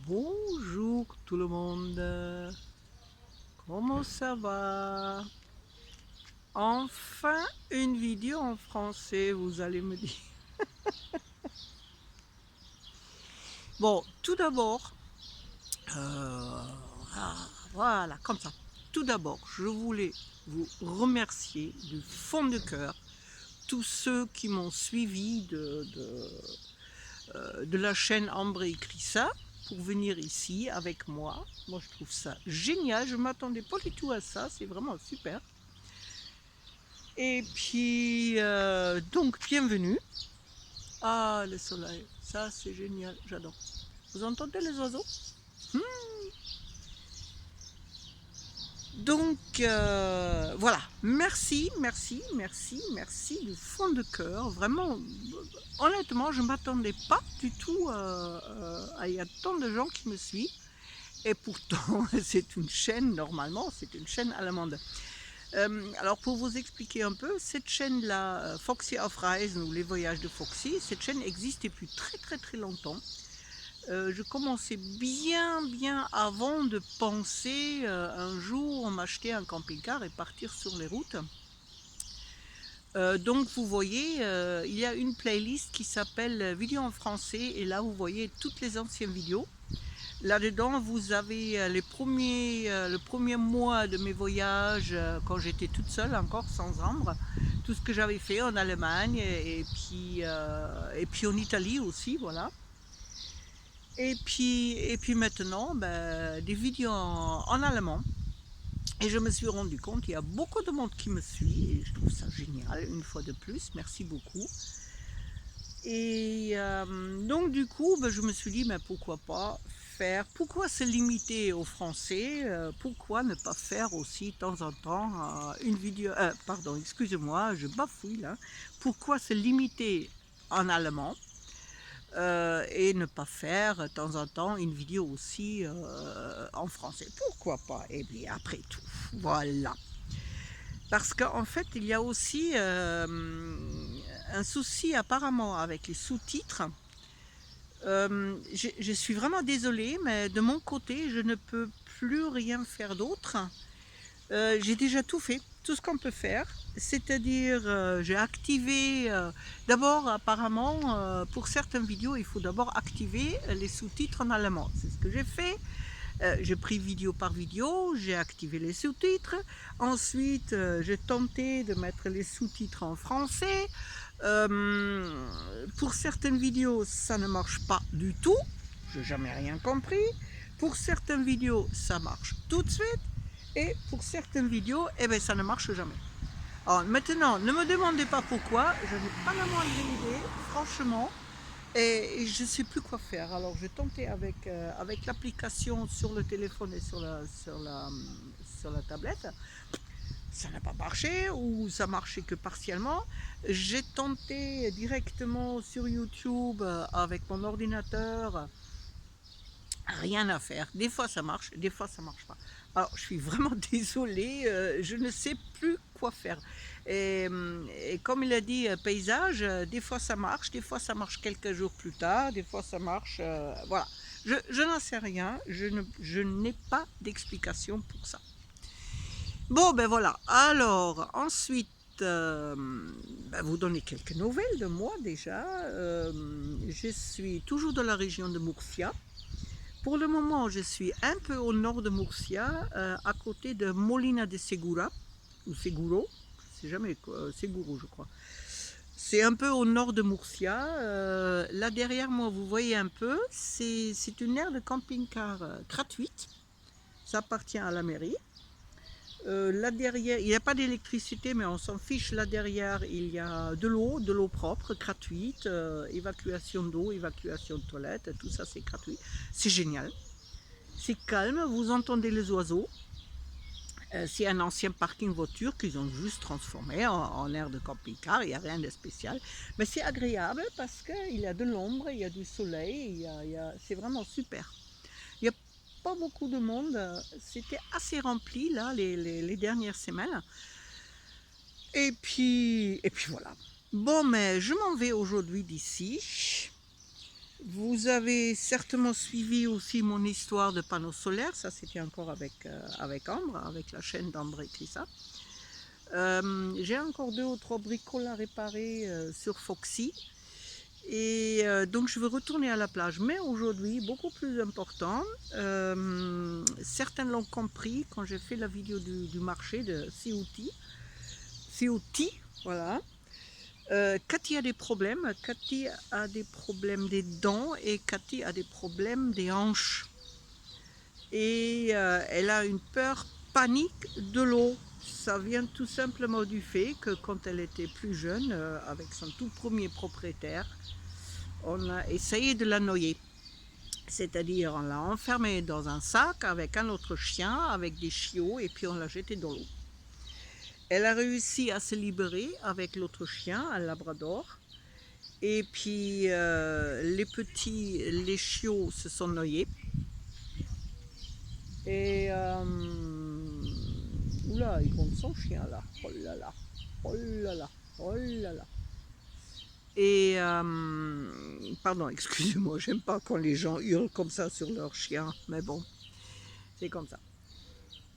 Bonjour tout le monde, comment ça va? Enfin une vidéo en français, vous allez me dire. Bon, tout d'abord, voilà, comme ça. Tout d'abord, je voulais vous remercier du fond de cœur tous ceux qui m'ont suivi de la chaîne Ambre et Crissa pour venir ici avec moi. Moi, je trouve ça génial. Je ne m'attendais pas du tout à ça. C'est vraiment super. Et puis, donc, bienvenue. Ah, le soleil, ça c'est génial, j'adore. Vous entendez les oiseaux? Hmm. Donc, voilà, merci, merci, merci, merci du fond de cœur. Vraiment, honnêtement, je ne m'attendais pas du tout à il y a tant de gens qui me suivent. Et pourtant, c'est une chaîne, normalement, c'est une chaîne allemande. Alors pour vous expliquer un peu, cette chaîne-là, Foxy auf Reisen ou les voyages de Foxy, cette chaîne existe depuis très longtemps. Je commençais bien avant de penser un jour m'acheter un camping-car et partir sur les routes. Donc vous voyez, il y a une playlist qui s'appelle Vidéos en français et là vous voyez toutes les anciennes vidéos. Là-dedans, vous avez le premier mois de mes voyages quand j'étais toute seule encore, sans Ambre. Tout ce que j'avais fait en Allemagne et puis en Italie aussi, voilà. Et puis maintenant, des vidéos en allemand. Et je me suis rendu compte qu'il y a beaucoup de monde qui me suit et je trouve ça génial, une fois de plus. Merci beaucoup. Et donc du coup, je me suis dit, mais pourquoi pas faire, pourquoi se limiter aux Français, pourquoi ne pas faire aussi de temps en temps une vidéo, pardon, excusez-moi, je bafouille là, pourquoi se limiter en allemand et ne pas faire de temps en temps une vidéo aussi en français, pourquoi pas, et bien après tout, voilà. Parce qu'en fait, il y a aussi un souci apparemment avec les sous-titres. Je suis vraiment désolée, mais de mon côté, je ne peux plus rien faire d'autre. J'ai déjà tout fait, tout ce qu'on peut faire. C'est-à-dire, j'ai activé, d'abord apparemment, pour certaines vidéos, il faut d'abord activer les sous-titres en allemand. C'est ce que j'ai fait. J'ai pris vidéo par vidéo, j'ai activé les sous-titres. Ensuite, j'ai tenté de mettre les sous-titres en français. Pour certaines vidéos, ça ne marche pas du tout. Je n'ai jamais rien compris. Pour certaines vidéos, ça marche tout de suite. Et pour certaines vidéos, eh ben, ça ne marche jamais. Alors maintenant, ne me demandez pas pourquoi, je n'ai pas la moindre idée, franchement. Et je ne sais plus quoi faire. Alors j'ai tenté avec l'application sur le téléphone et sur la tablette. Ça n'a pas marché ou ça marchait que partiellement. J'ai tenté directement sur YouTube avec mon ordinateur. Rien à faire. Des fois ça marche, des fois ça marche pas. Alors je suis vraiment désolée, je ne sais plus quoi faire. Et comme il a dit paysage, des fois ça marche, des fois ça marche quelques jours plus tard, des fois ça marche, voilà. Je n'en sais rien, je n'ai pas d'explication pour ça. Bon ben voilà, alors ensuite, vous donnez quelques nouvelles de moi déjà. Je suis toujours dans la région de Murcia. Pour le moment, je suis un peu au nord de Murcia, à côté de Molina de Segura, ou Seguro, je sais jamais quoi, Seguro je crois. C'est un peu au nord de Murcia. Là derrière moi, vous voyez un peu, c'est une aire de camping-car gratuite. Ça appartient à la mairie. Là derrière, il n'y a pas d'électricité, mais on s'en fiche. Là derrière, il y a de l'eau propre, gratuite, évacuation d'eau, évacuation de toilette, tout ça c'est gratuit. C'est génial. C'est calme, vous entendez les oiseaux. C'est un ancien parking voiture qu'ils ont juste transformé en aire de camping-car, il n'y a rien de spécial. Mais c'est agréable parce qu'il y a de l'ombre, il y a du soleil, c'est vraiment super. Il n'y a pas beaucoup de monde, c'était assez rempli là les dernières semaines. Et puis voilà. Bon, mais je m'en vais aujourd'hui d'ici. Vous avez certainement suivi aussi mon histoire de panneaux solaires, ça c'était encore avec Ambre, avec la chaîne d'Ambre et Clissa. J'ai encore 2 ou 3 bricoles à réparer sur Foxy. Et donc je veux retourner à la plage, mais aujourd'hui, beaucoup plus important, certains l'ont compris quand j'ai fait la vidéo du marché de COT, voilà. Cathy a des problèmes, Cathy a des problèmes des dents et Cathy a des problèmes des hanches. Et elle a une peur panique de l'eau. Ça vient tout simplement du fait que quand elle était plus jeune, avec son tout premier propriétaire, on a essayé de la noyer. C'est-à-dire on l'a enfermée dans un sac avec un autre chien, avec des chiots, et puis on l'a jetée dans l'eau. Elle a réussi à se libérer avec l'autre chien, un labrador. Et puis les chiots se sont noyés. Et oula, il compte son chien là. Oh là là, oh là là, oh là là. Et pardon, excusez-moi, j'aime pas quand les gens hurlent comme ça sur leur chien, mais bon, c'est comme ça.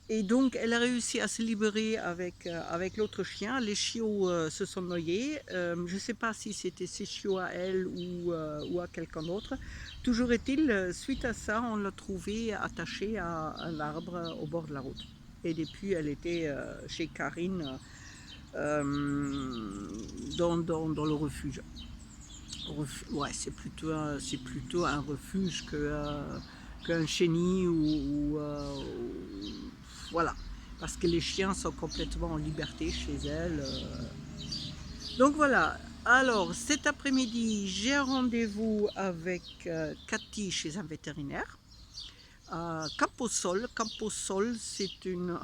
Et donc, elle a réussi à se libérer avec l'autre chien. Les chiots se sont noyés. Je ne sais pas si c'était ses chiots à elle ou à quelqu'un d'autre. Toujours est-il, suite à ça, on l'a trouvée attachée à un arbre au bord de la route. Et depuis, elle était chez Karine dans le refuge. Ouais, c'est plutôt un refuge qu'un chenil voilà, parce que les chiens sont complètement en liberté chez elle. Donc voilà, alors cet après-midi, j'ai un rendez-vous avec Cathy chez un vétérinaire. Camposol, c'est une...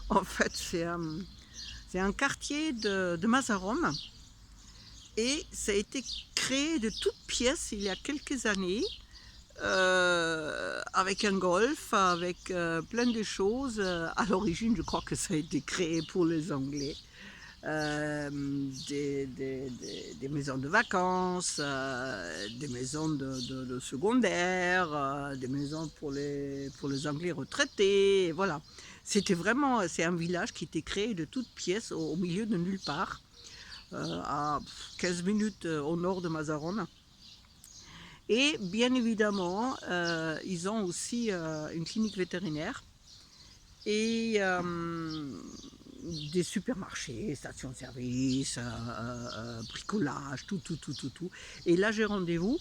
en fait, c'est un quartier de Mazarom. Et ça a été créé de toutes pièces il y a quelques années, avec un golf, avec plein de choses. À l'origine, je crois que ça a été créé pour les Anglais. Des maisons de vacances, des maisons de secondaire, des maisons pour les Anglais retraités, et voilà. C'est un village qui était créé de toutes pièces au milieu de nulle part. À 15 minutes au nord de Mazaron. Et bien évidemment, ils ont aussi une clinique vétérinaire et des supermarchés, stations-service, bricolage, tout. Et là, j'ai rendez-vous.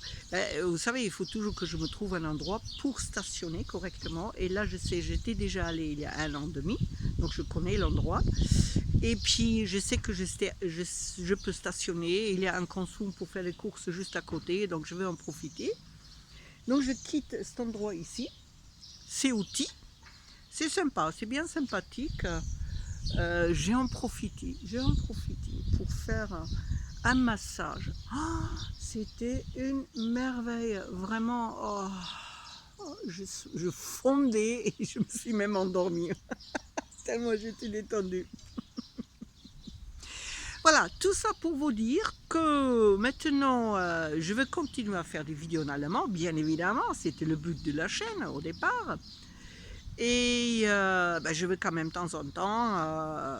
Vous savez, il faut toujours que je me trouve un endroit pour stationner correctement. Et là, je sais, j'étais déjà allée il y a 1 an et demi, donc je connais l'endroit. Et puis, je sais que je peux stationner. Il y a un consomme pour faire les courses juste à côté, donc je vais en profiter. Donc, je quitte cet endroit ici. C'est outil. C'est sympa, c'est bien sympathique. J'ai en profité pour faire un massage. Oh, c'était une merveille, vraiment. Je fondais et je me suis même endormie. Tellement j'étais détendue. Voilà, tout ça pour vous dire que maintenant, je vais continuer à faire des vidéos en allemand, bien évidemment, c'était le but de la chaîne au départ. Et je vais quand même de temps en temps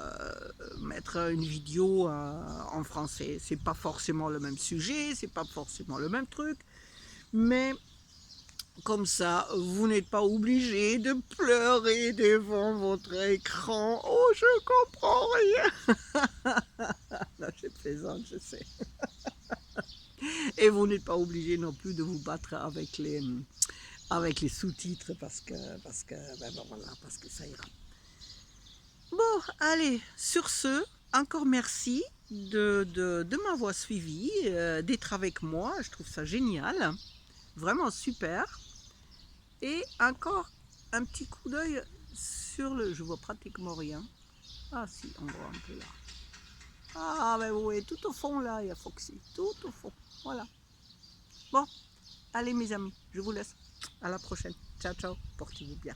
mettre une vidéo en français. C'est pas forcément le même sujet, c'est pas forcément le même truc, mais comme ça, vous n'êtes pas obligé de pleurer devant votre écran. Oh, je comprends rien. Là, je plaisante, je sais. Et vous n'êtes pas obligé non plus de vous battre avec les sous-titres parce que voilà, parce que ça ira. Bon, allez, sur ce, encore merci de m'avoir suivi, d'être avec moi. Je trouve ça génial, vraiment super. Et encore un petit coup d'œil sur le... Je vois pratiquement rien. Ah si, on voit un peu là. Ah ben vous voyez, tout au fond là, il y a Foxy. Tout au fond, voilà. Bon, allez mes amis, je vous laisse. À la prochaine. Ciao, ciao. Portez-vous bien.